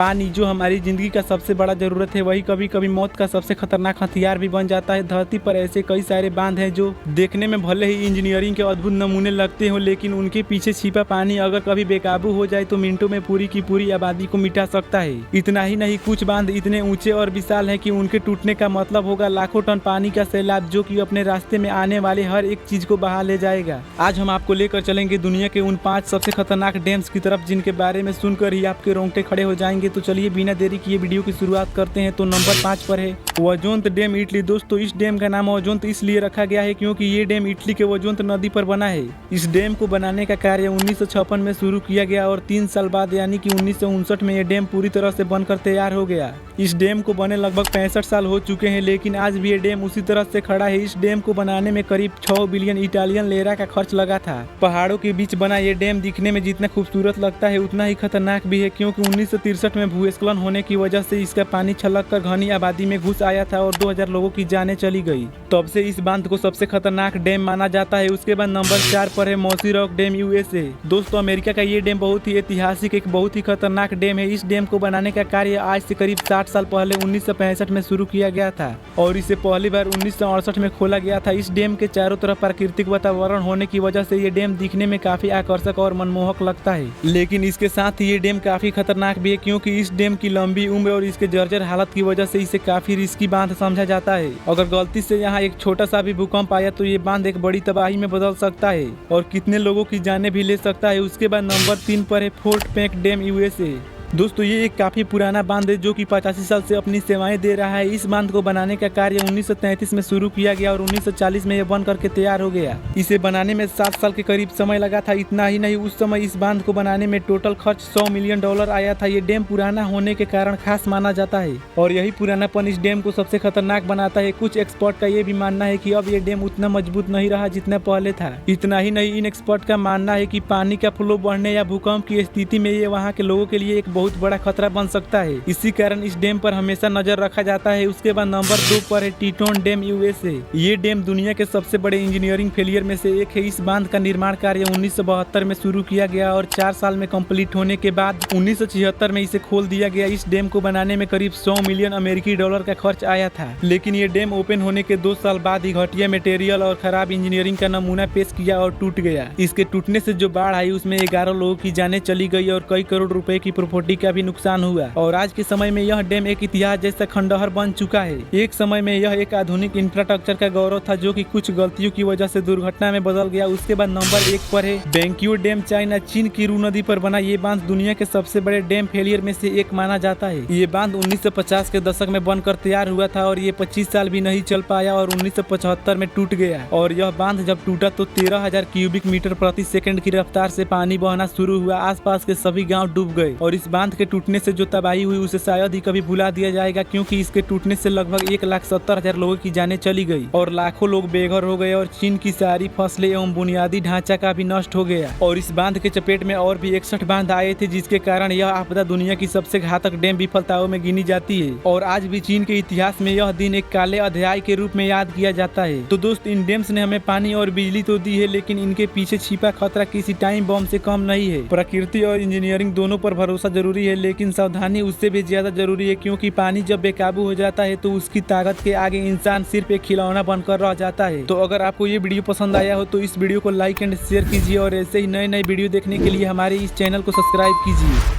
पानी जो हमारी जिंदगी का सबसे बड़ा जरूरत है, वही कभी कभी मौत का सबसे खतरनाक हथियार भी बन जाता है। धरती पर ऐसे कई सारे बांध हैं जो देखने में भले ही इंजीनियरिंग के अद्भुत नमूने लगते हो, लेकिन उनके पीछे छिपा पानी अगर कभी बेकाबू हो जाए तो मिनटों में पूरी की पूरी आबादी को मिटा सकता है। इतना ही नहीं, कुछ बांध इतने ऊंचे और विशाल है कि उनके टूटने का मतलब होगा लाखों टन पानी का सैलाब, जो कि अपने रास्ते में आने वाले हर एक चीज को बहा ले जाएगा। आज हम आपको लेकर चलेंगे दुनिया के उन 5 सबसे खतरनाक डैम्स की तरफ, जिनके बारे में सुनकर ही आपके रोंगटे खड़े हो जाएंगे। तो चलिए बिना देरी किए वीडियो की शुरुआत करते हैं। तो नंबर 5 पर है वजोंत डैम, इटली। दोस्तों, इस डैम का नाम वजोंत इसलिए रखा गया है क्योंकि ये डैम इटली के वजोंत नदी पर बना है। इस डैम को बनाने का कार्य 1956 में शुरू किया गया और 3 साल बाद यानी कि 1959 में यह डैम पूरी तरह से बनकर तैयार हो गया। इस डैम को बने लगभग 65 साल हो चुके हैं, लेकिन आज भी ये डैम उसी तरह से खड़ा है। इस डैम को बनाने में करीब 6 बिलियन इटालियन लेरा का खर्च लगा था। पहाड़ों के बीच बना ये डैम दिखने में जितना खूबसूरत लगता है उतना ही खतरनाक भी है, क्योंकि 1963 में भूस्खलन होने की वजह से इसका पानी छलककर घनी आबादी में घुस आया था और 2000 लोगों की जानें चली गई। तब से इस बांध को सबसे खतरनाक डैम माना जाता है। उसके बाद नंबर 4 पर है मौसी रॉक डैम, यूएसए। दोस्तों, अमेरिका का ये डैम बहुत ही ऐतिहासिक, एक बहुत ही खतरनाक डैम है। इस डैम को बनाने का कार्य आज से करीब 60 साल पहले 1965 में शुरू किया गया था और इसे पहली बार 1968 में खोला गया था। इस डैम के चारों तरफ प्राकृतिक वातावरण होने की वजह से ये डैम दिखने में काफी आकर्षक और मनमोहक लगता है, लेकिन इसके साथ ही ये डैम काफी खतरनाक भी है, क्योंकि इस डैम की लंबी उम्र और इसके जर्जर हालत की वजह से इसे काफी रिस्की बांध समझा जाता है। अगर गलती से यहाँ एक छोटा सा भी भूकंप आया तो ये बांध एक बड़ी तबाही में बदल सकता है और कितने लोगों की जानें भी ले सकता है। उसके बाद नंबर 3 पर है फोर्ट पेक डैम, यूएसए। दोस्तों, ये एक काफी पुराना बांध है जो कि 85 साल से अपनी सेवाएं दे रहा है। इस बांध को बनाने का कार्य 1933 में शुरू किया गया और 1940 में यह बन करके तैयार हो गया। इसे बनाने में 7 साल के करीब समय लगा था। इतना ही नहीं, उस समय इस बांध को बनाने में टोटल खर्च $100 मिलियन आया था। ये डैम पुराना होने के कारण खास माना जाता है और यही पुरानापन इस डैम को सबसे खतरनाक बनाता है। कुछ एक्सपर्ट का ये भी मानना है कि अब ये डैम उतना मजबूत नहीं रहा जितना पहले था। इतना ही नहीं, इन एक्सपर्ट का मानना है कि पानी का फ्लो बढ़ने या भूकंप की स्थिति में ये वहाँ के लोगों के लिए एक बहुत बड़ा खतरा बन सकता है। इसी कारण इस डैम पर हमेशा नजर रखा जाता है। उसके बाद नंबर 2 पर है टीटोन डैम, यूएसए। ये डैम दुनिया के सबसे बड़े इंजीनियरिंग फेलियर में से एक है। इस बांध का निर्माण कार्य 1972 में शुरू किया गया और 4 साल में कंप्लीट होने के बाद 1976 में इसे खोल दिया गया। इस डैम को बनाने में करीब $100 मिलियन अमेरिकी का खर्च आया था, लेकिन ये डैम ओपन होने के 2 साल बाद ही घटिया मटेरियल और खराब इंजीनियरिंग का नमूना पेश किया और टूट गया। इसके टूटने से जो बाढ़ आई उसमें 11 लोगों की जानें चली गई और कई करोड़ रुपए की प्रॉपर्टी का भी नुकसान हुआ और आज के समय में यह डैम एक इतिहास जैसा खंडहर बन चुका है। एक समय में यह एक आधुनिक इंफ्रास्ट्रक्चर का गौरव था, जो कि कुछ गलतियों की वजह से दुर्घटना में बदल गया। उसके बाद नंबर 1 पर है बेंक्यू डैम, चाइना। चीन की रू नदी पर बना ये बांध दुनिया के सबसे बड़े डैम फेलियर में से एक माना जाता है। ये बांध 1950 के दशक में बनकर तैयार हुआ था और ये 25 साल भी नहीं चल पाया और 1975 में टूट गया। और यह बांध जब टूटा तो 13,000 क्यूबिक मीटर प्रति सेकंड की रफ्तार से पानी बहना शुरू हुआ। आसपास के सभी गाँव डूब गए और इस बांध के टूटने से जो तबाही हुई उसे शायद ही कभी भुला दिया जाएगा, क्योंकि इसके टूटने से लगभग 1,70,000 लोगों की जानें चली गई और लाखों लोग बेघर हो गए और चीन की सारी फसलें एवं बुनियादी ढांचा का भी नष्ट हो गया। और इस बांध के चपेट में और भी 61 बांध आए थे, जिसके कारण यह आपदा दुनिया की सबसे घातक डैम विफलताओं में गिनी जाती है और आज भी चीन के इतिहास में यह दिन एक काले अध्याय के रूप में याद किया जाता है। तो दोस्त, इन डैम्स ने हमें पानी और बिजली तो दी है, लेकिन इनके पीछे छिपा खतरा किसी टाइम बम से कम नहीं है। प्रकृति और इंजीनियरिंग दोनों पर भरोसा जरूरी है, लेकिन सावधानी उससे भी ज्यादा जरूरी है, क्योंकि पानी जब बेकाबू हो जाता है तो उसकी ताकत के आगे इंसान सिर्फ एक खिलौना बनकर रह जाता है। तो अगर आपको ये वीडियो पसंद आया हो तो इस वीडियो को लाइक एंड शेयर कीजिए और ऐसे ही नए नए वीडियो देखने के लिए हमारे इस चैनल को सब्सक्राइब कीजिए।